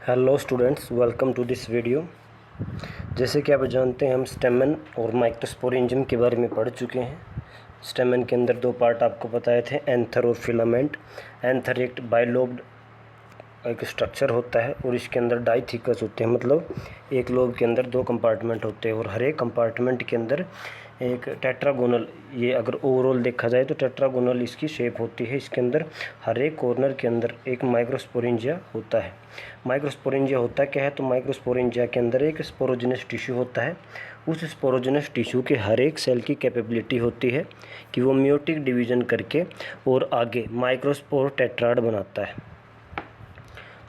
Hello students, welcome to this video. जैसे कि आप जानते हैं, हम स्टेमन और माइक्रोस्पोरेंजियम के बारे में पढ़ चुके हैं। स्टेमन के अंदर दो पार्ट आपको बताए थे, एंथर और फिलामेंट। एंथर एक बाइलोब्ड एक स्ट्रक्चर होता है और इसके अंदर डाइथिकस होते हैं, मतलब एक लोब के अंदर दो कंपार्टमेंट होते हैं और हर एक कंपार्टमेंट के अंदर एक टेट्रागोनल, ये अगर ओवरऑल देखा जाए तो टेट्रागोनल इसकी शेप होती है। इसके अंदर हर एक कॉर्नर के अंदर एक माइक्रोस्पोरेंजिया होता है। माइक्रोस्पोरेंजिया होता क्या है, तो माइक्रोस्पोरेंजिया के अंदर एक स्पोरोजिनस टिश्यू होता है। उस स्पोरोजिनस टिश्यू के हर एक सेल की कैपेबिलिटी होती है कि वो मियोटिक डिवीजन करके और आगे माइक्रोस्पोर टेट्राड बनाता है।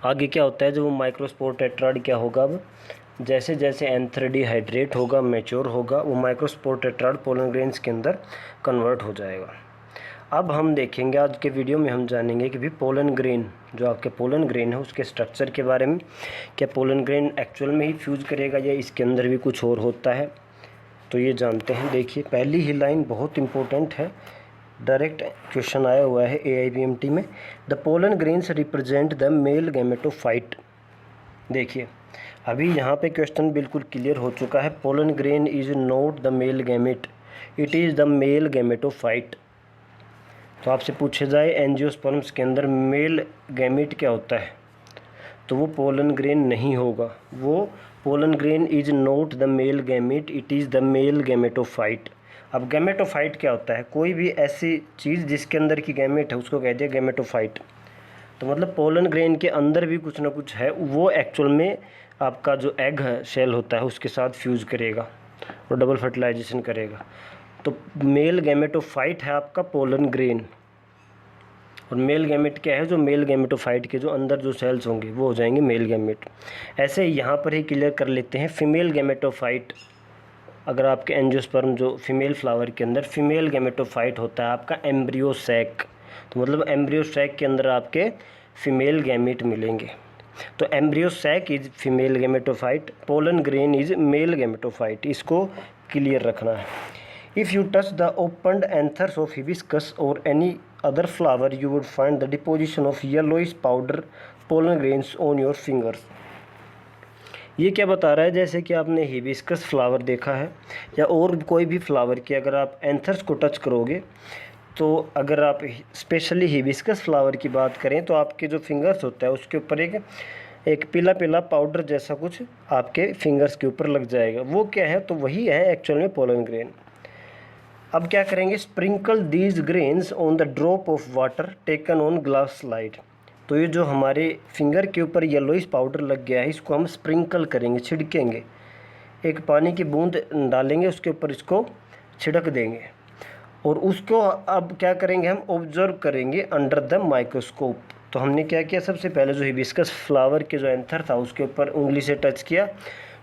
आगे क्या होता है, जब वो माइक्रोस्पोर टेट्राड क्या होगा, अब जैसे जैसे एंथर डिहाइड्रेट होगा, मैच्योर होगा, वो माइक्रोस्पोर टेट्राड पोलन ग्रेन्स के अंदर कन्वर्ट हो जाएगा। अब हम देखेंगे, आज के वीडियो में हम जानेंगे कि भी पोलन ग्रेन, जो आपके पोलन ग्रेन है उसके स्ट्रक्चर के बारे में। क्या पोलन ग्रेन एक्चुअल में ही फ्यूज करेगा या इसके अंदर भी कुछ और होता है, तो ये जानते हैं। देखिए, पहली ही लाइन बहुत इंपॉर्टेंट है, डायरेक्ट क्वेश्चन आया हुआ है AIBMT में। The pollen grains represent the male gametophyte. देखिए, अभी यहाँ पे क्वेश्चन बिल्कुल क्लियर हो चुका है। Pollen grain is not the male gamete, it is the male gametophyte. तो आपसे पूछे जाए एंजियोस्पर्म्स के अंदर मेल गैमेट क्या होता है, तो वो पोलन ग्रेन नहीं होगा। वो pollen grain is not the male gamete, it is the male gametophyte. अब गैमेटोफाइट क्या होता है, कोई भी ऐसी चीज़ जिसके अंदर की गैमेट है उसको कहते हैं गैमेटोफाइट। तो मतलब पोलन ग्रेन के अंदर भी कुछ ना कुछ है, वो एक्चुअल में आपका जो एग है, शेल होता है, उसके साथ फ्यूज़ करेगा और डबल फर्टिलाइजेशन करेगा। तो मेल गैमेटोफाइट है आपका पोलन ग्रेन, और मेल गैमेट क्या है, जो मेल गैमेटोफाइट के जो अंदर जो सेल्स होंगे वो हो जाएंगे मेल गैमेट। ऐसे यहाँ पर ही क्लियर कर लेते हैं, फीमेल गैमेटोफाइट। अगर आपके एंजियोस्पर्म जो फीमेल फ्लावर के अंदर फीमेल गैमेटोफाइट होता है आपका एम्ब्रियो सैक, तो मतलब एम्ब्रियो सैक के अंदर आपके फीमेल गैमेट मिलेंगे। तो embryo sac is female gametophyte, pollen grain is male gametophyte, इसको क्लियर रखना है। If you touch the opened anthers of hibiscus और any other flower you would find the deposition of yellowish powder pollen grains on your fingers. ये क्या बता रहा है, जैसे कि आपने हिबिस्कस फ्लावर देखा है या और कोई भी फ्लावर की अगर आप एंथर्स को टच करोगे, तो अगर आप स्पेशली हिबिस्कस फ्लावर की बात करें तो आपके जो फिंगर्स होता है उसके ऊपर एक पीला पीला पाउडर जैसा कुछ आपके फिंगर्स के ऊपर लग जाएगा। वो क्या है, तो वही है एक्चुअल में पोलन ग्रेन। अब क्या करेंगे, sprinkle these grains on the drop of water taken on glass slide. तो ये जो हमारे फिंगर के ऊपर येलोइश पाउडर लग गया है, इसको हम स्प्रिंकल करेंगे, छिड़केंगे। एक पानी की बूंद डालेंगे, उसके ऊपर इसको छिड़क देंगे और उसको अब क्या करेंगे, हम ऑब्जर्व करेंगे अंडर द माइक्रोस्कोप। तो हमने क्या किया, सबसे पहले जो हिबिस्कस फ्लावर के जो एंथर था उसके ऊपर उंगली से टच किया,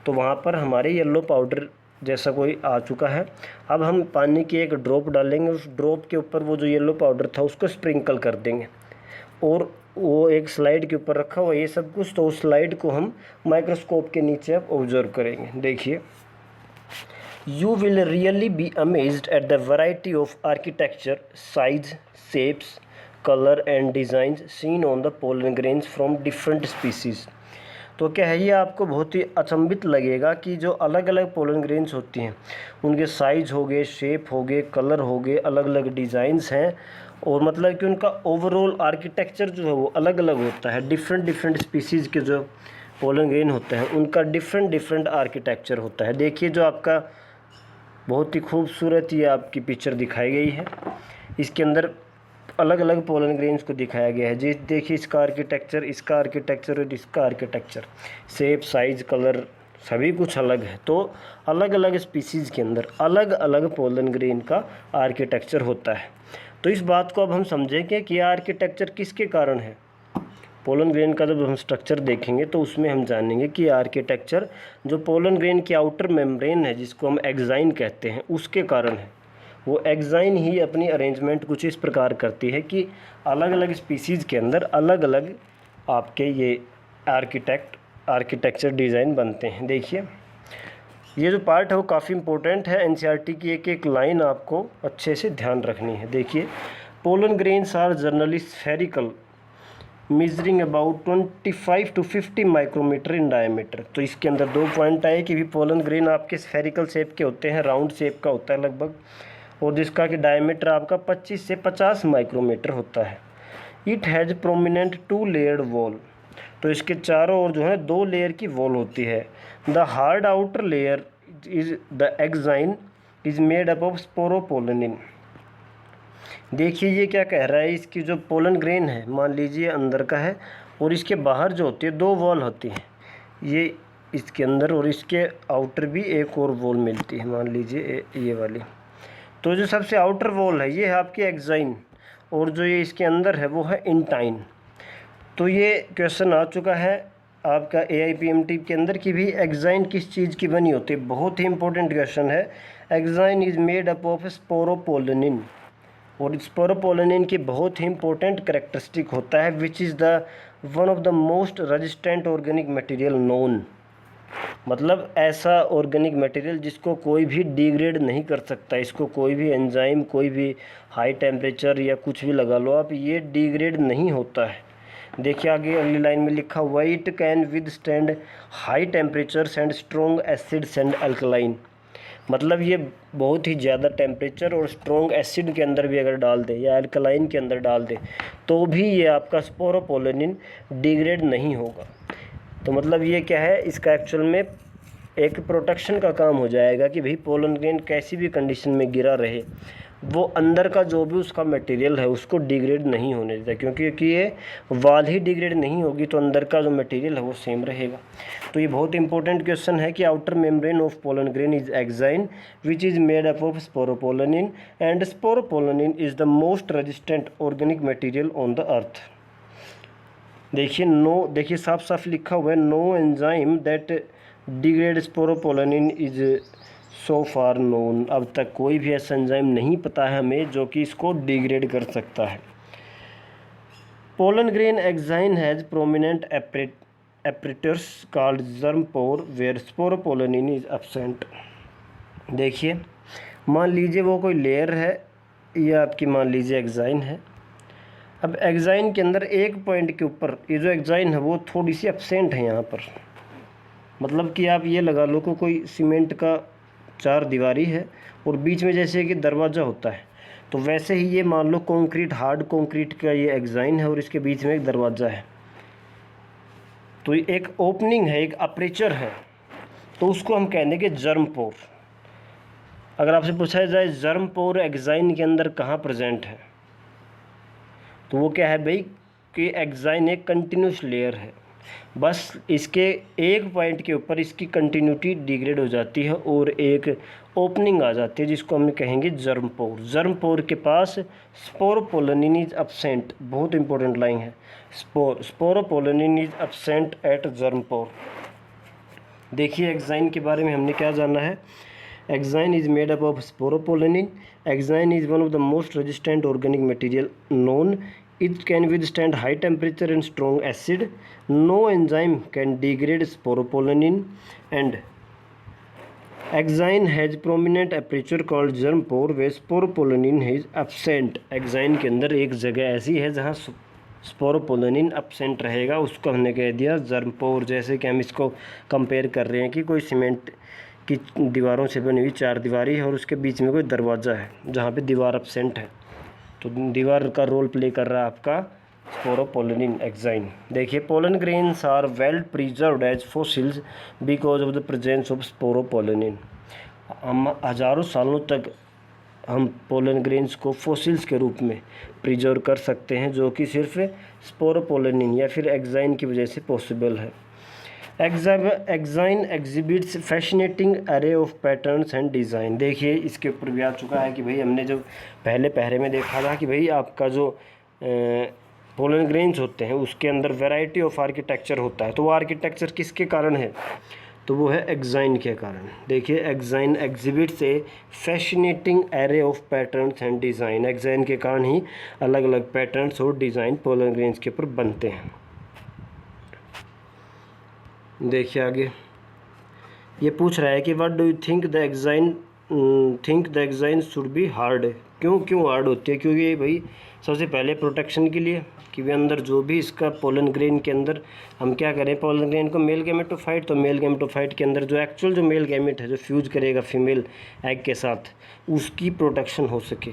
तो वहाँ पर हमारे येलो पाउडर जैसा कोई आ चुका है। अब हम पानी की एक ड्रॉप डालेंगे, उस ड्रॉप के ऊपर वो जो येलो पाउडर था उसको स्प्रिंकल कर देंगे और वो एक स्लाइड के ऊपर रखा हुआ ये सब कुछ, तो उस स्लाइड को हम माइक्रोस्कोप के नीचे अब ऑब्जर्व करेंगे। देखिए, You will really be amazed at the variety of architecture, size, shapes, color and designs seen on the pollen grains from different species। तो क्या है, ये आपको बहुत ही अचंभित लगेगा कि जो अलग अलग पोलन ग्रेन्स होती हैं उनके साइज़ हो गए, शेप हो गए, कलर हो गए, अलग अलग डिज़ाइंस हैं, और मतलब कि उनका ओवरऑल आर्किटेक्चर जो है वो अलग अलग होता है। डिफरेंट डिफरेंट स्पीसीज़ के जो पोलन ग्रेन होते हैं उनका डिफरेंट डिफरेंट आर्किटेक्चर होता है। देखिए, जो आपका बहुत ही खूबसूरत ये आपकी पिक्चर दिखाई गई है, इसके अंदर अलग अलग पोलन ग्रेन्स को दिखाया गया है। जी देखिए, इसका आर्किटेक्चर, इसका आर्किटेक्चर और इसका आर्किटेक्चर, शेप, साइज़, कलर सभी कुछ अलग है। तो अलग अलग स्पीसीज़ के अंदर अलग अलग पोलन ग्रेन का आर्किटेक्चर होता है। तो इस बात को अब हम समझेंगे कि आर्किटेक्चर किसके कारण है। पोलन ग्रेन का जब हम स्ट्रक्चर देखेंगे तो उसमें हम जानेंगे कि आर्किटेक्चर जो पोलन ग्रेन की आउटर मेम्ब्रेन है, जिसको हम एक्साइन कहते हैं, उसके कारण है। वो एक्साइन ही अपनी अरेंजमेंट कुछ इस प्रकार करती है कि अलग अलग स्पीसीज़ के अंदर अलग अलग आपके ये आर्किटेक्चर डिज़ाइन बनते हैं। देखिए, ये जो पार्ट है वो काफ़ी इंपॉर्टेंट है, NCERT की एक एक लाइन आपको अच्छे से ध्यान रखनी है। देखिए, pollen grains are generally spherical measuring about 25 to 50 micrometre in diameter. तो इसके अंदर दो पॉइंट आए कि भी पोलन ग्रेन आपके स्फेरिकल शेप के होते हैं, राउंड शेप का होता है लगभग, और जिसका कि डायमीटर आपका 25 से 50 माइक्रोमीटर होता है। It has prominent 2 layered wall. तो इसके चारों ओर जो है 2 लेयर की वॉल होती है। The hard outer layer is the exine is made up of sporopollenin. देखिए ये क्या कह रहा है, इसकी जो पोलन ग्रेन है मान लीजिए अंदर का है, और इसके बाहर जो होती है 2 वॉल होती हैं, ये इसके अंदर, और इसके आउटर भी एक और वॉल मिलती है, मान लीजिए ये वाली। तो जो सबसे आउटर वॉल है ये है आपकी एक्साइन, और जो ये इसके अंदर है वो है इंटाइन। तो ये क्वेश्चन आ चुका है आपका AIPMT के अंदर कि भी एक्साइन किस चीज़ की बनी होती है। बहुत ही इंपॉर्टेंट क्वेश्चन है। Exine is made up of sporopollenin, और स्पोरोपोलिन की बहुत ही इंपॉर्टेंट कैरेक्टरिस्टिक होता है which is the one of the most resistant organic material known. मतलब ऐसा ऑर्गेनिक मटेरियल जिसको कोई भी डिग्रेड नहीं कर सकता, इसको कोई भी एंजाइम, कोई भी हाई टेम्परेचर या कुछ भी लगा लो आप, ये डिग्रेड नहीं होता है। देखिए आगे अगली लाइन में लिखा हुआ है it can withstand high temperatures and strong acids and alkaline. मतलब ये बहुत ही ज़्यादा टेम्परेचर और स्ट्रॉन्ग एसिड के अंदर भी अगर डाल दें या अल्कलाइन के अंदर डाल दें तो भी ये आपका स्पोरोपोलिन डिग्रेड नहीं होगा। तो मतलब ये क्या है, इसका एक्चुअल में एक प्रोटेक्शन का काम हो जाएगा कि भाई पोलन ग्रेन कैसी भी कंडीशन में गिरा रहे, वो अंदर का जो भी उसका मटेरियल है उसको डिग्रेड नहीं होने देता, क्योंकि ये वाल ही डिग्रेड नहीं होगी तो अंदर का जो मटेरियल है वो सेम रहेगा। तो ये बहुत इंपॉर्टेंट क्वेश्चन है कि outer membrane of pollen grain is exine which is made up of sporopollenin, and sporopollenin is the most resistant organic material on the earth. देखिए साफ साफ लिखा हुआ है no enzyme that degrade sporopollenin is so far known. अब तक कोई भी ऐसा एंजाइम नहीं पता है हमें जो कि इसको डिग्रेड कर सकता है। Pollen grain exine has prominent apertures called germ pore where sporopollenin is absent. देखिए मान लीजिए वो कोई लेयर है, ये आपकी मान लीजिए एक्साइन है। अब एक्साइन के अंदर एक पॉइंट के ऊपर ये जो एक्साइन है वो थोड़ी सी एब्सेंट है यहाँ पर। मतलब कि आप ये लगा लो कि कोई सीमेंट का 4 दीवारी है और बीच में जैसे कि दरवाज़ा होता है, तो वैसे ही ये मान लो कंक्रीट, हार्ड कंक्रीट का ये एक्साइन है और इसके बीच में एक दरवाज़ा है। तो एक ओपनिंग है, एक अपर्चर है, तो उसको हम कह देंगे जर्म पोर। अगर आपसे पूछा जाए जर्म पोर एक्साइन के अंदर कहाँ प्रेजेंट है, तो वो क्या है भाई कि एक्साइन एक कंटिन्यूस लेयर है, बस इसके एक पॉइंट के ऊपर इसकी कंटिन्यूटी डिग्रेड हो जाती है और एक ओपनिंग आ जाती है जिसको हम कहेंगे जर्म पोर। जर्म पोर के पास स्पोरोपोलिन इज एब्सेंट, बहुत इंपॉर्टेंट लाइन है, sporopollenin is absent at germ pore. देखिए एक्साइन के बारे में हमने क्या जाना है। Exine is made up of sporopollenin. Exine is one of the most resistant organic material known. It can withstand high temperature and strong acid. No enzyme can degrade sporopollenin, and exine has prominent aperture called germ pore where sporopollenin is absent. Exine के अंदर एक जगह ऐसी है जहाँ sporopollenin absent रहेगा, उसको हमने कह दिया जर्म पोर। जैसे कि हम इसको कंपेयर कर रहे हैं कि कोई सीमेंट की दीवारों से बनी हुई 4 दीवारी है और उसके बीच में कोई दरवाज़ा है जहाँ पे दीवार एब्सेंट है, तो दीवार का रोल प्ले कर रहा है आपका स्पोरोपोलिन एक्साइन। देखिए pollen grains are well preserved as fossils because of the presence of sporopollenin. हम हज़ारों सालों तक हम पोलन ग्रेन्स को फॉसिल्स के रूप में प्रिजर्व कर सकते हैं, जो कि सिर्फ स्पोरोपोलिन या फिर एक्साइन की वजह से पॉसिबल है। एक्साइन एग्जिबिट्स फैसिनेटिंग अरे ऑफ पैटर्न्स एंड डिज़ाइन। देखिए इसके ऊपर भी आ चुका है कि भाई हमने जो पहले पहरे में देखा था कि भाई आपका जो पोलन ग्रेन्स होते हैं उसके अंदर वैरायटी ऑफ आर्किटेक्चर होता है, तो वो आर्किटेक्चर किसके कारण है, तो वो है एक्साइन के कारण। देखिए exine exhibits A fascinating array of patterns and design. Exine के कारण ही अलग अलग पैटर्न्स और डिज़ाइन पोलन ग्रेन्स के ऊपर बनते हैं। देखिए आगे ये पूछ रहा है कि what do you think the exine think the exine should be hard. क्यों हार्ड होती है? क्योंकि भाई सबसे पहले प्रोटेक्शन के लिए कि वे अंदर जो भी इसका पोलन ग्रेन के अंदर हम क्या करें, पोलन ग्रेन को मेल गैमेटोफाइट, तो मेल गैमेटोफाइट के अंदर जो एक्चुअल जो मेल गैमेट है जो फ्यूज करेगा फीमेल एग के साथ, उसकी प्रोटेक्शन हो सके।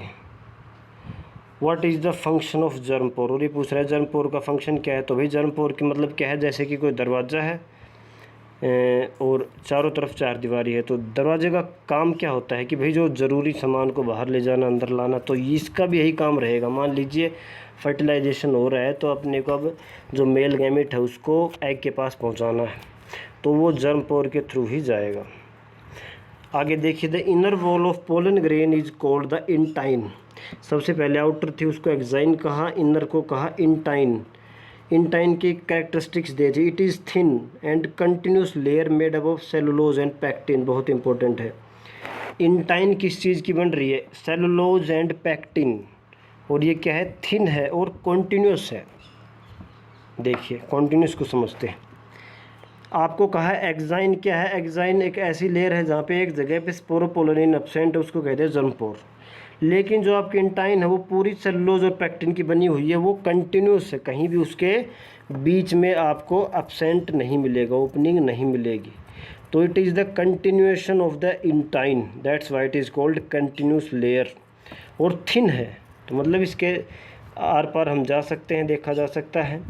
What is the function of germ pore? और ये पूछ रहा है जर्म पोर का फंक्शन क्या है। तो भाई जर्म पोर के मतलब क्या है, जैसे कि कोई दरवाज़ा है और चारों तरफ चार दीवारी है, तो दरवाजे का काम क्या होता है कि भाई जो ज़रूरी सामान को बाहर ले जाना, अंदर लाना, तो इसका भी यही काम रहेगा। मान लीजिए फर्टिलाइजेशन हो रहा है, तो अपने को अब जो मेल गैमेट है उसको एग के पास पहुंचाना है, तो वो जर्म पोर के थ्रू ही जाएगा। आगे देखिए, the inner wall of pollen grain is called the intine. सबसे पहले आउटर थी उसको एक्साइन कहा, इनर को कहा इंटाइन। इंटाइन की characteristics they the, it is thin and continuous layer made up of cellulose and pectin. बहुत इंपॉर्टेंट है। इंटाइन किस चीज़ की बन रही है? Cellulose and pectin. और ये क्या है? थिन है और कॉन्टीन्यूस है। देखिए कॉन्टीन्यूस को समझते हैं। आपको कहा है एक्साइन क्या है? एक्साइन एक ऐसी लेयर है जहाँ पे एक जगह पे स्पोरोपोलिन एब्सेंट है, उसको कहते हैं जर्म पोर। लेकिन जो आपकी इंटाइन है वो पूरी सेलुलोज और पैक्टिन की बनी हुई है, वो कंटिन्यूस है, कहीं भी उसके बीच में आपको एब्सेंट नहीं मिलेगा, ओपनिंग नहीं मिलेगी। तो it is the continuation of the intine, that's why it is called continuous layer. और थिन है, तो मतलब इसके आर पार हम जा सकते हैं, देखा जा सकता है।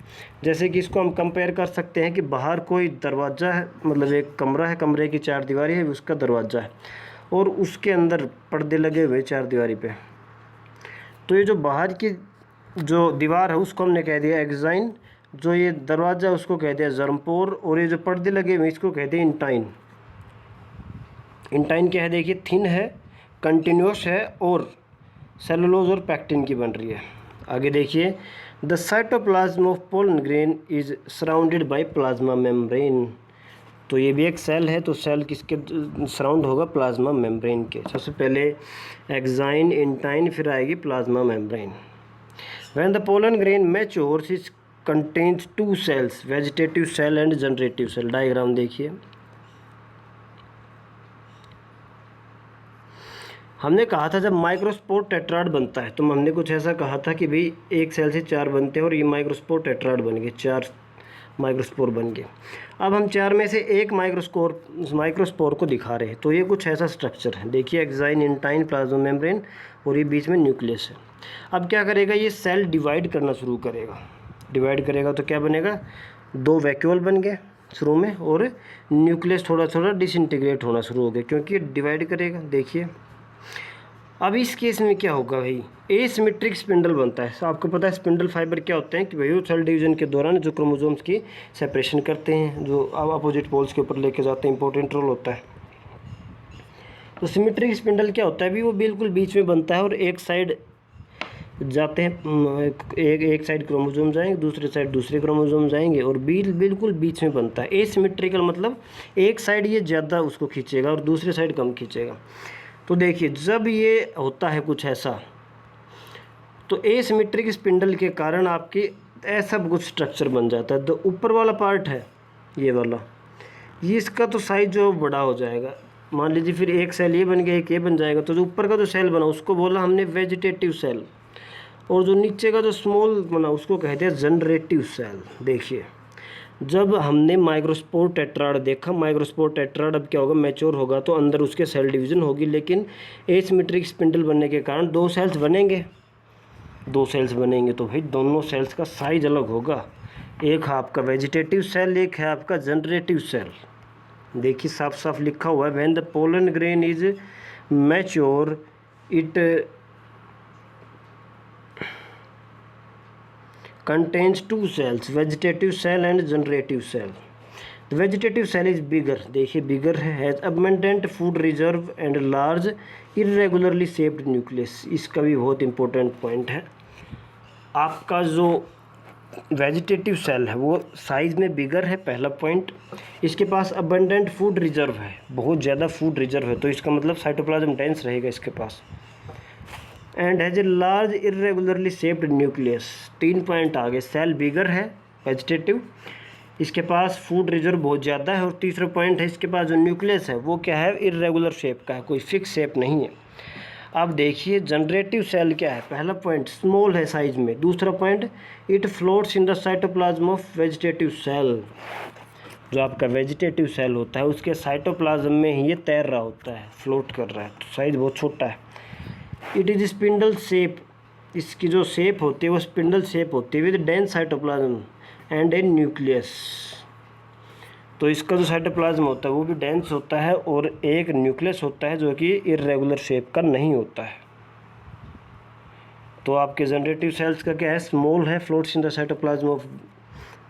जैसे कि इसको हम कंपेयर कर सकते हैं कि बाहर कोई दरवाज़ा है, मतलब एक कमरा है, कमरे की चार दीवारी है, उसका दरवाज़ा है और उसके अंदर पर्दे लगे हुए चार दीवारी पे। तो ये जो बाहर की जो दीवार है उसको हमने कह दिया एक्साइन, जो ये दरवाज़ा उसको कह दिया जर्म पोर, और ये जो पर्दे लगे हुए इसको कहते हैं इंटाइन। इंटाइन क्या है? देखिए थिन है, कंटिन्यूस है और सेलुलोज और पैक्टिन की बन रही है। आगे देखिए, the cytoplasm of pollen grain is surrounded by plasma membrane. तो ये भी एक सेल है, तो सेल किसके सराउंड होगा? प्लाज्मा मेम्ब्रेन के। सबसे पहले एक्साइन, इंटाइन, फिर आएगी plasma membrane. When the pollen grain matures it contains two cells, vegetative cell and generative cell. Diagram देखिए, हमने कहा था जब माइक्रोस्पोर टेट्राड बनता है, तो हमने कुछ ऐसा कहा था कि भाई एक सेल से चार बनते हैं और ये माइक्रोस्पोर टेट्राड बन गए, चार माइक्रोस्पोर बन गए। अब हम चार में से एक माइक्रोस्पोर को दिखा रहे हैं, तो ये कुछ ऐसा स्ट्रक्चर है। देखिए एक्साइन, इंटाइन, प्लाज्मा मेम्ब्रेन और ये बीच में न्यूक्लियस है। अब क्या करेगा? ये सेल डिवाइड करना शुरू करेगा। डिवाइड करेगा तो क्या बनेगा? दो वैक्यूल बन गए शुरू में, और न्यूक्लियस थोड़ा थोड़ा डिसइंटीग्रेट होना शुरू हो गया क्योंकि डिवाइड करेगा। देखिए अब इस केस में क्या होगा भाई? एसिमेट्रिक स्पिंडल बनता है। आपको पता है स्पिंडल फाइबर क्या होते हैं कि भाई वो सेल डिवीजन के दौरान जो क्रोमोसोम्स की सेपरेशन करते हैं, जो अपोजिट पोल्स के ऊपर लेके जाते हैं, इंपॉर्टेंट रोल होता है। तो सिमेट्रिक स्पिंडल क्या होता है? भी वो बिल्कुल बीच में बनता है और एक साइड जाते हैं, एक साइड क्रोमोसोम जाएंगे, दूसरे साइड दूसरे क्रोमोसोम जाएंगे और बिल्कुल बीच में बनता है। एसिमेट्रिकल मतलब एक साइड ये ज़्यादा उसको खींचेगा और दूसरे साइड कम खींचेगा। तो देखिए जब ये होता है कुछ ऐसा, तो एसिमेट्रिक स्पिंडल के कारण आपकी ऐसा कुछ स्ट्रक्चर बन जाता है। तो ऊपर वाला पार्ट है ये वाला, ये इसका तो साइज जो बड़ा हो जाएगा। मान लीजिए फिर एक सेल ये बन गया, एक ये बन जाएगा, तो जो ऊपर का जो सेल बना उसको बोला हमने वेजिटेटिव सेल, और जो नीचे का जो स्मॉल बना उसको कहते हैं जनरेटिव सेल। देखिए जब हमने माइक्रोस्पोर टेट्राड देखा, माइक्रोस्पोर टेट्राड अब क्या होगा? मैच्योर होगा तो अंदर उसके सेल डिवीज़न होगी, लेकिन एसिमेट्रिक स्पिंडल बनने के कारण दो सेल्स बनेंगे, तो भाई दोनों सेल्स का साइज अलग होगा। एक है आपका वेजिटेटिव सेल, एक है आपका जनरेटिव सेल। देखिए साफ साफ लिखा हुआ है, when the pollen grain is mature it contains two cells, vegetative cell and generative cell. The vegetative cell is bigger, देखिए bigger है, has abundant food reserve and large irregularly shaped nucleus। इसका भी बहुत इंपॉर्टेंट पॉइंट है। आपका जो vegetative cell है वो साइज़ में बिगर है, पहला पॉइंट। इसके पास अबंडेंट फूड रिजर्व है, बहुत ज़्यादा फूड रिजर्व है, तो इसका मतलब साइटोप्लाज्म डेंस रहेगा इसके पास। And has a large irregularly shaped nucleus. 3 point आ गए, सेल बिगर है वेजिटेटिव, इसके पास फूड रिजर्व बहुत ज़्यादा है। और तीसरा पॉइंट है, इसके पास जो न्यूक्लियस है वो क्या है, इर्रेगुलर शेप का है, कोई फिक्स शेप नहीं है। अब देखिए जनरेटिव सेल क्या है। पहला पॉइंट स्मॉल है साइज में। दूसरा point it floats in the cytoplasm of vegetative cell. जो आपका वेजिटेटिव सेल होता है उसके साइटोप्लाज्म में ही ये तैर रहा होता है, फ्लोट कर रहा है, तो साइज बहुत छोटा है। इट इज स्पिंडल शेप, इसकी जो शेप होती है वो स्पिंडल शेप होती है with dense cytoplasm and a nucleus. तो इसका जो साइटोप्लाज्म होता है वो भी डेंस होता है और एक न्यूक्लियस होता है जो कि इर्रेगुलर शेप का नहीं होता है। तो आपके जनरेटिव सेल्स का क्या है, स्मॉल है, floats in the cytoplasm of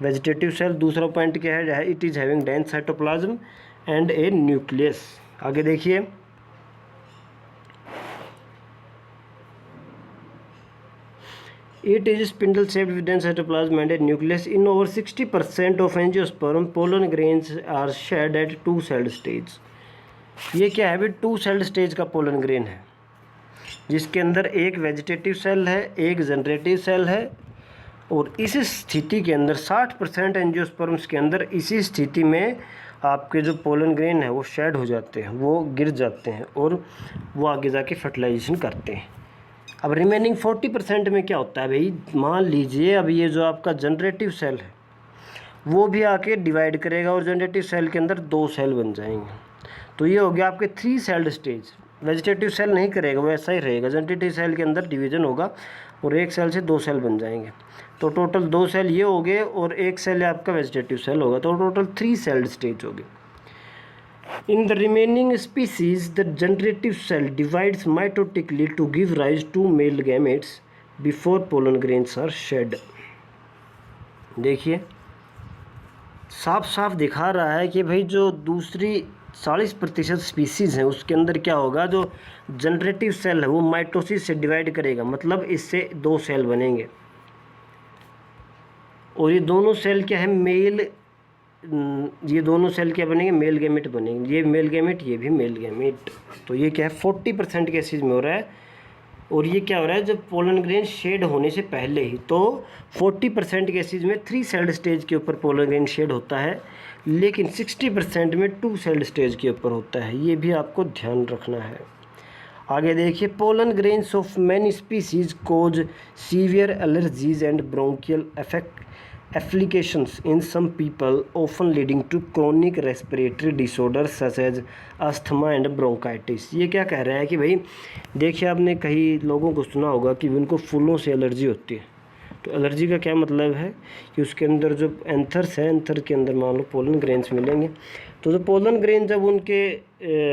vegetative cell. दूसरा पॉइंट क्या है, it is having dense cytoplasm and a nucleus. आगे देखिए, it is spindle shaped with dense cytoplasm and a nucleus. In over 60% of angiosperm, pollen grains are shed at two celled stage. ये क्या है भी, two celled stage का pollen grain है जिसके अंदर एक वेजिटेटिव सेल है, एक जनरेटिव सेल है। और इस स्थिति के अंदर 60% एंजियोस्पर्म्स के अंदर इसी स्थिति में आपके जो पोलन ग्रेन है वो शेड हो जाते हैं, वो गिर जाते हैं और वो आगे जाके फर्टिलाइजेशन करते हैं। अब रिमेनिंग 40% में क्या होता है भाई, मान लीजिए अब ये जो आपका जनरेटिव सेल है वो भी आके डिवाइड करेगा और जनरेटिव सेल के अंदर दो सेल बन जाएंगे। तो ये हो गया आपके 3 सेल्ड स्टेज। वेजिटेटिव सेल नहीं करेगा, वो ऐसा ही रहेगा। जनरेटिव सेल के अंदर डिवीजन होगा और एक सेल से 2 सेल बन जाएंगे। तो टोटल 2 सेल ये हो गए और एक सेल आपका वेजिटेटिव सेल होगा, तो टोटल 3 सेल्ड स्टेज हो गए। In the remaining species, the generative cell divides mitotically to give rise to male gametes before pollen grains are shed. देखिए साफ साफ दिखा रहा है कि भाई जो दूसरी 40% स्पीसीज़ हैं उसके अंदर क्या होगा, जो जनरेटिव सेल है वो माइटोसिस से डिवाइड करेगा, मतलब इससे 2 सेल बनेंगे। और ये दोनों सेल क्या है, ये दोनों सेल क्या बनेंगे, मेल गैमेट बनेंगे। ये मेल गैमेट, ये भी मेल गैमेट। तो ये क्या है 40% केसेज में हो रहा है। और ये क्या हो रहा है, जब पोलन ग्रेन शेड होने से पहले ही, तो 40% केसेज में 3 सेल्ड स्टेज के ऊपर पोलन ग्रेन शेड होता है, लेकिन 60% में 2 सेल्ड स्टेज के ऊपर होता है। ये भी आपको ध्यान रखना है। आगे देखिए, pollen grains of many species cause severe allergies and bronchial afflictions in some people, often leading to chronic respiratory disorders such as asthma and bronchitis. ये क्या कह रहा है कि भाई देखिए, आपने कई लोगों को सुना होगा कि उनको फूलों से एलर्जी होती है। तो एलर्जी का क्या मतलब है कि उसके अंदर जो एंथर्स है, एंथर के अंदर मान लो पोलन ग्रेन्स मिलेंगे। तो जो पोलन ग्रेन जब उनके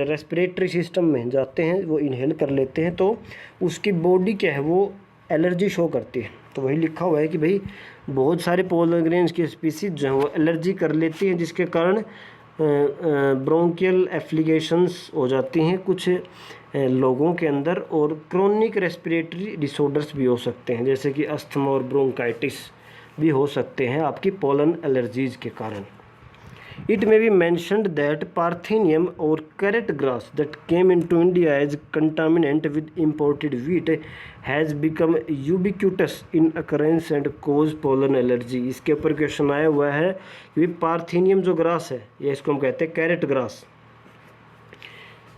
रेस्पिरेटरी सिस्टम में जाते हैं, वो इनहेल कर लेते हैं, तो उसकी बॉडी क्या है, वो एलर्जी शो करती है। तो वही लिखा हुआ है कि भाई बहुत सारे पोलन ग्रेन्स की स्पीसीज जो है वो एलर्जी कर लेती हैं, जिसके कारण ब्रोंकियल एफ्लिकेशंस हो जाती हैं कुछ लोगों के अंदर, और क्रोनिक रेस्पिरेटरी डिसऑर्डर्स भी हो सकते हैं, जैसे कि अस्थमा और ब्रोंकाइटिस भी हो सकते हैं आपकी पोलन एलर्जीज के कारण। It may be mentioned that Parthenium or carrot grass that came into India as contaminant with imported wheat has become ubiquitous in occurrence and cause pollen allergy. इसके ऊपर क्वेश्चन आया हुआ है कि पार्थेनियम जो grass है, ये इसको हम कहते हैं कैरेट ग्रास।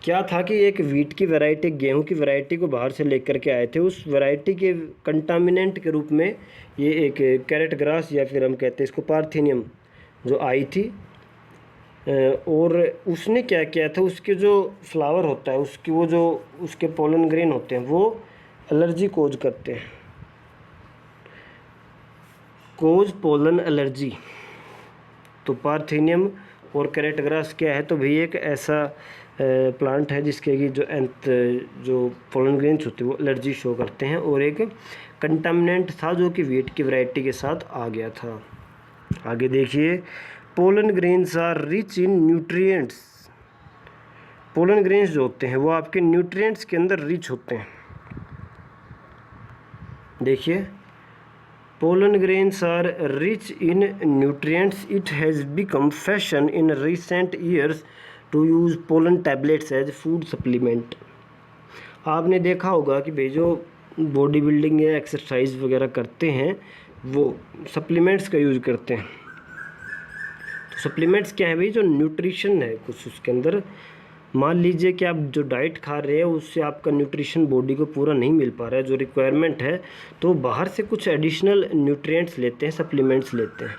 क्या था कि एक वीट की वैरायटी, गेहूं की वैरायटी को बाहर से लेकर के आए थे। उस वैरायटी के कंटामिनेंट के रूप में ये एक कैरेट ग्रास, या फिर हम कहते हैं इसको पार्थेनियम, जो आई थी। और उसने क्या किया था, उसके जो फ्लावर होता है, उसकी वो जो उसके पोलन ग्रेन होते हैं वो एलर्जी कोज करते हैं, कोज पोलन एलर्जी। तो पार्थेनियम और कैरेट ग्रास क्या है, तो भाई एक ऐसा प्लांट है जिसके की जो पोलन ग्रेन्स होते हैं वो एलर्जी शो करते हैं, और एक कंटामिनेंट था जो कि वीट की वैरायटी के साथ आ गया था। आगे देखिए, pollen grains are rich in nutrients. Pollen grains जो होते हैं वो आपके न्यूट्रिएंट्स के अंदर रिच होते हैं। देखिए, pollen grains are rich in nutrients. It has become fashion in recent years to use pollen tablets as food supplement. आपने देखा होगा कि भाई जो बॉडी बिल्डिंग या एक्सरसाइज वगैरह करते हैं वो सप्लीमेंट्स का यूज़ करते हैं। तो सप्लीमेंट्स क्या है भाई, जो न्यूट्रिशन है कुछ उसके अंदर, मान लीजिए कि आप जो डाइट खा रहे हैं उससे आपका न्यूट्रिशन बॉडी को पूरा नहीं मिल पा रहा है, जो रिक्वायरमेंट है, तो बाहर से कुछ एडिशनल न्यूट्रिएंट्स लेते हैं, सप्लीमेंट्स लेते हैं।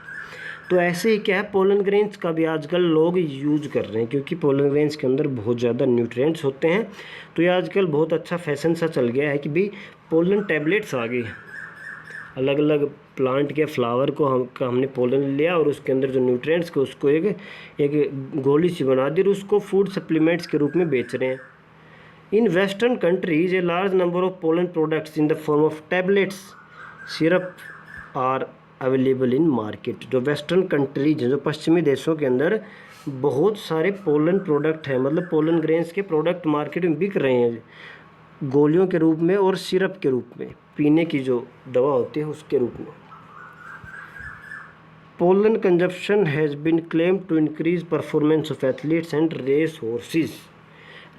तो ऐसे ही क्या है, पोलन ग्रेन्स का भी आजकल लोग यूज कर रहे हैं, क्योंकि पोलन ग्रेन्स के अंदर बहुत ज़्यादा न्यूट्रिएंट्स होते हैं। तो ये आजकल बहुत अच्छा फैशन सा चल गया है कि भाई पोलन टैबलेट्स आ गई, अलग अलग प्लांट के फ्लावर को हमने पोलन लिया और उसके अंदर जो न्यूट्रिएंट्स को उसको एक गोली सी बना दी और उसको फूड सप्लीमेंट्स के रूप में बेच रहे हैं। In western countries a large number of pollen products in the form of tablets syrup are available in market. जो वेस्टर्न कंट्रीज हैं, जो पश्चिमी देशों के अंदर बहुत सारे पोलन प्रोडक्ट हैं, मतलब पोलन ग्रेन्स के प्रोडक्ट मार्केट में बिक रहे हैं, गोलियों के रूप में और सिरप के रूप में, पीने की जो दवा होती है उसके रूप में। Pollen consumption has been claimed to increase performance of athletes and race horses.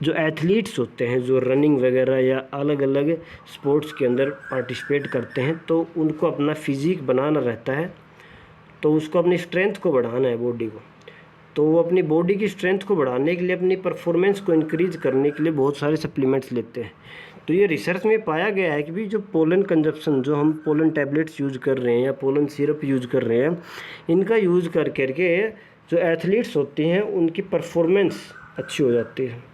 जो एथलीट्स होते हैं, जो रनिंग वगैरह या अलग अलग स्पोर्ट्स के अंदर पार्टिसिपेट करते हैं, तो उनको अपना फिज़िक बनाना रहता है, तो उसको अपनी स्ट्रेंथ को बढ़ाना है बॉडी को, तो वो अपनी बॉडी की स्ट्रेंथ को बढ़ाने के लिए, अपनी परफॉर्मेंस को इंक्रीज करने के लिए बहुत सारे सप्लीमेंट्स लेते हैं। तो ये रिसर्च में पाया गया है कि भी जो पोलन कंजप्शन, जो हम पोलन टैबलेट्स यूज़ कर रहे हैं या पोलन सिरप यूज़ कर रहे हैं, इनका यूज़ करके जो एथलीट्स होती हैं उनकी परफॉर्मेंस अच्छी हो जाती है।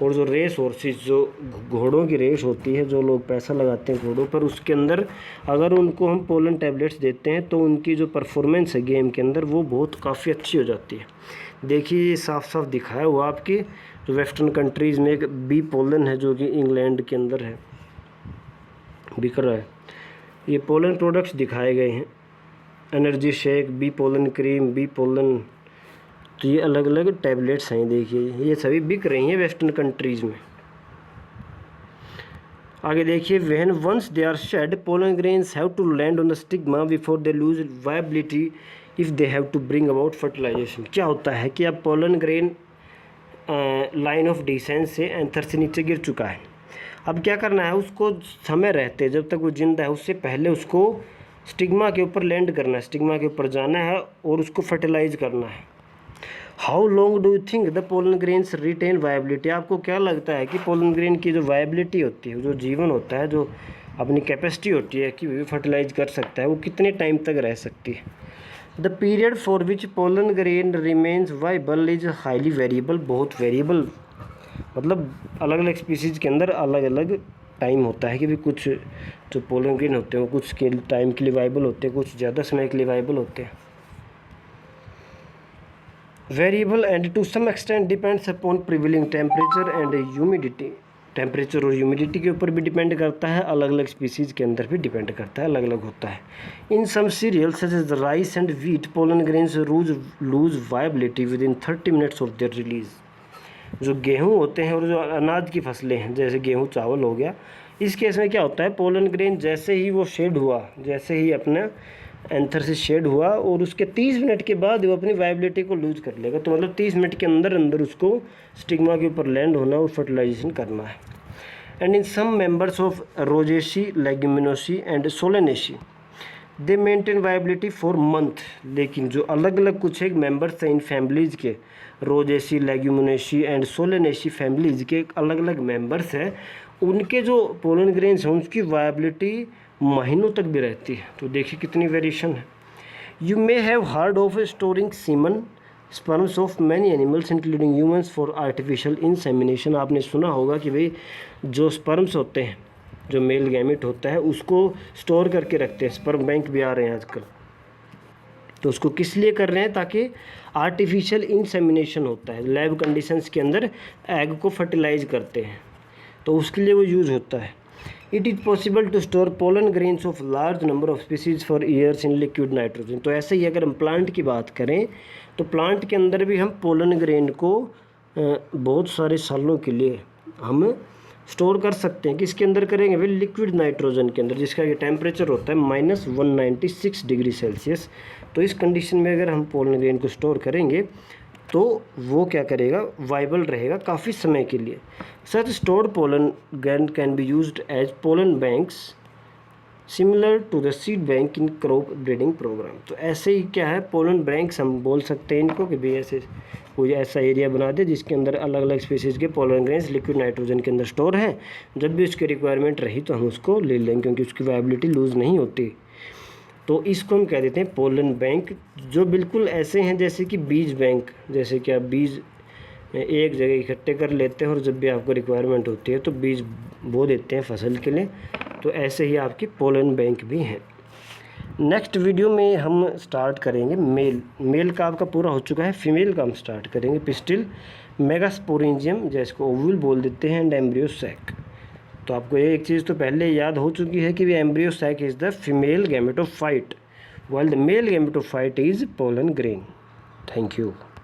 और जो रेस हॉर्सेस, जो घोड़ों की रेस होती है, जो लोग पैसा लगाते हैं घोड़ों पर, उसके अंदर अगर उनको हम पोलन टैबलेट्स देते हैं तो उनकी जो परफॉर्मेंस है गेम के अंदर वो बहुत काफ़ी अच्छी हो जाती है। देखिए ये साफ साफ दिखाया हुआ आपके जो वेस्टर्न कंट्रीज़ में एक बी पोलन है जो कि इंग्लैंड के अंदर है, बिक रहा है। ये पोलन प्रोडक्ट्स दिखाए गए हैं, energy shake, bee pollen cream, bee pollen, तो ये अलग अलग टैबलेट्स हैं। देखिए ये सभी बिक रही हैं वेस्टर्न कंट्रीज़ में। आगे देखिए, when once they are shed pollen grains have to land on the stigma before they lose viability if they have to bring about fertilization. क्या होता है कि अब pollen grain line of dehiscence से anther से नीचे गिर चुका है, अब क्या करना है, उसको समय रहते जब तक वो जिंदा है उससे पहले उसको स्टिग्मा के ऊपर लैंड करना है, स्टिग्मा के ऊपर जाना है और उसको फर्टिलाइज करना है। How long do you think the pollen grains retain viability. आपको क्या लगता है कि पोलन ग्रेन की जो वायबिलिटी होती है, जो जीवन होता है, जो अपनी कैपेसिटी होती है कि वो फर्टिलाइज कर सकता है, वो कितने टाइम तक रह सकती है। The period for which pollen grain remains viable is highly variable. बहुत वेरिएबल, मतलब अलग अलग स्पीसीज़ के अंदर अलग अलग टाइम होता है कि भी कुछ जो पोलन ग्रेन होते हैं वो कुछ के टाइम के लिए वाइबल होते हैं, कुछ ज़्यादा समय के लिए वाइबल होते हैं। Variable and to some extent depends upon prevailing temperature and humidity. Temperature और ह्यूमिडिटी के ऊपर भी डिपेंड करता है, अलग अलग स्पीसीज़ के अंदर भी डिपेंड करता है, अलग अलग होता है। In some cereals such as rice and wheat pollen grains lose viability within 30 minutes of their release. जो गेहूँ होते हैं और जो अनाज की फसलें हैं, जैसे गेहूँ चावल हो गया, इस केस में क्या होता है, पोलन ग्रेन जैसे ही वो शेड हुआ, जैसे ही अपना एंथर से शेड हुआ और उसके 30 मिनट के बाद वो अपनी वायबिलिटी को लूज कर लेगा। तो मतलब 30 मिनट के अंदर अंदर उसको स्टिग्मा के ऊपर लैंड होना और फर्टिलाइजेशन करना है। And in some members of Rosaceae, Leguminosae and Solanaceae they maintain viability for month. लेकिन जो अलग अलग कुछ एक मेंबर्स हैं इन फैमिलीज़ के, Rosaceae, Leguminosae and Solanaceae families के अलग अलग मेंबर्स हैं, उनके जो पोलन ग्रेन्स हैं उनकी वायबिलिटी महीनों तक भी रहती है। तो देखिए कितनी वेरिएशन है। You may have heard of storing semen sperms of many animals including humans for artificial insemination. आपने सुना होगा कि भाई जो स्पर्म्स होते हैं, जो मेल गैमेट होता है, उसको स्टोर करके रखते हैं, स्पर्म बैंक भी आ रहे हैं आजकल। तो उसको किस लिए कर रहे हैं, ताकि आर्टिफिशियल इंसेमिनेशन होता है, लैब कंडीशंस के अंदर एग को फर्टिलाइज करते हैं, तो उसके लिए वो यूज़ होता है। It is possible to store pollen grains of large number of species for years in liquid nitrogen. तो ऐसे ही अगर हम प्लांट की बात करें तो प्लांट के अंदर भी हम पोलन ग्रेन को बहुत सारे सालों के लिए हम स्टोर कर सकते हैं। किसके अंदर करेंगे भाई, लिक्विड नाइट्रोजन के अंदर, जिसका ये टेम्परेचर होता है -196 डिग्री सेल्सियस। तो इस कंडीशन में अगर हम पोलन ग्रेन को स्टोर करेंगे तो वो क्या करेगा, वाइबल रहेगा काफ़ी समय के लिए। Such stored pollen grain can be used as pollen banks similar to the seed bank in crop breeding programme. तो ऐसे ही क्या है, पोलन बैंक्स हम बोल सकते हैं इनको कि भाई ऐसे कोई ऐसा एरिया बना दे जिसके अंदर अलग अलग स्पीसीज़ के पोलन ग्रेन्स लिक्विड नाइट्रोजन के अंदर स्टोर हैं। जब भी उसकी रिक्वायरमेंट रही तो हम उसको ले लेंगे, क्योंकि उसकी वायबिलिटी लूज़ नहीं होती। तो इसको हम कह देते हैं पोलन बैंक, जो बिल्कुल ऐसे हैं जैसे कि बीज बैंक। जैसे कि आप बीज एक जगह इकट्ठे कर लेते हैं और जब भी आपको रिक्वायरमेंट होती है तो बीज बो देते हैं फसल के लिए। तो ऐसे ही आपके पोलन बैंक भी हैं। नेक्स्ट वीडियो में हम स्टार्ट करेंगे मेल का आपका पूरा हो चुका है, फीमेल का हम स्टार्ट करेंगे पिस्टिल मेगास्पोरेंजियम, जिसको ओव्यूल बोल देते हैं, एंड एम्ब्रियो सैक। तो आपको ये एक चीज़ तो पहले याद हो चुकी है कि embryo sac is the female gametophyte, while the male gametophyte is pollen grain. Thank you.